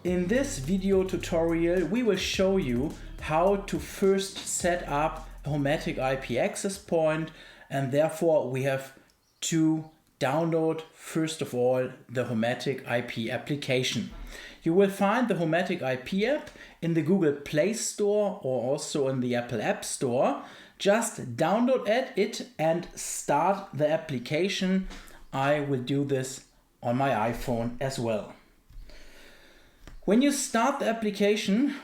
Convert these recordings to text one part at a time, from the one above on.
In this video tutorial, we will show you how to first set up a Homematic IP access point, and therefore we have to download first of all the Homematic IP application. You will find the Homematic IP app in the Google Play Store or also in the Apple App Store. Just download it and start the application. I will do this on my iPhone as well. When you start the application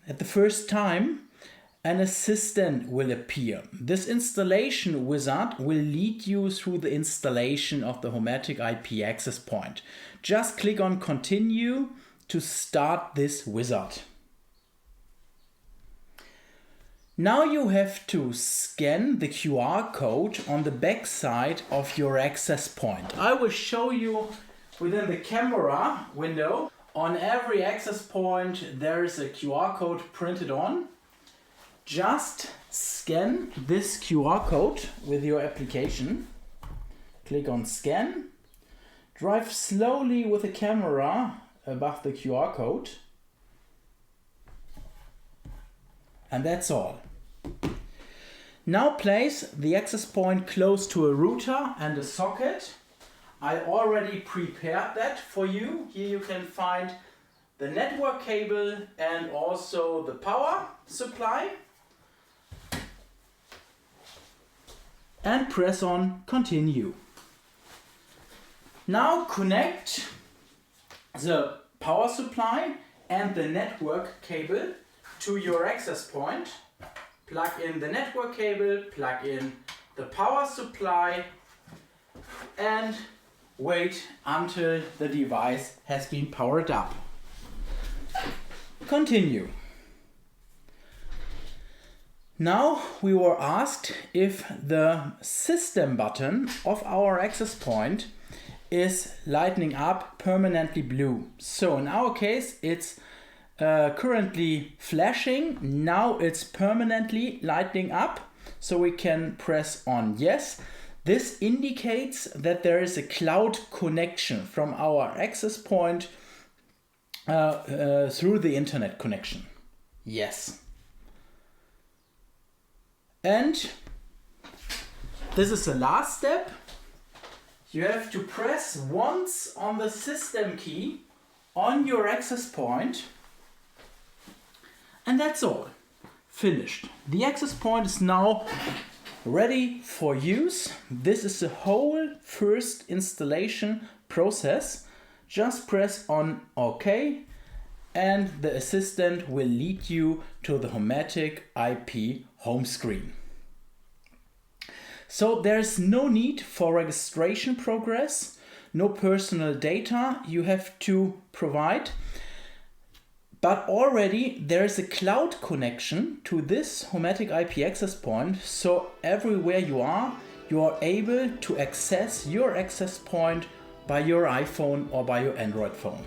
at the first time, an assistant will appear. This installation wizard will lead you through the installation of the Homematic IP access point. Just click on Continue to start this wizard. Now you have to scan the QR code on the back side of your access point. I will show you within the camera window. On every access point there is a QR code printed on. Just scan this QR code with your application. Click on Scan. Drive slowly with the camera above the QR code. And that's all. Now place the access point close to a router and a socket. I already prepared that for you. Here you can find the network cable and also the power supply. And press on Continue. Now connect the power supply and the network cable to your access point. Plug in the network cable, plug in the power supply, and wait until the device has been powered up. Continue. Now we were asked if the system button of our access point is lighting up permanently blue. So in our case it's currently flashing. Now it's permanently lighting up, so we can press on yes. This indicates that there is a cloud connection from our access point through the internet connection. Yes. And this is the last step. You have to press once on the system key on your access point. And that's all. Finished. The access point is now ready for use. This is the whole first installation process. Just press on OK and the assistant will lead you to the Homematic IP home screen. So there's no need for registration progress, no personal data you have to provide. But already there is a cloud connection to this Homematic IP access point, so everywhere you are able to access your access point by your iPhone or by your Android phone.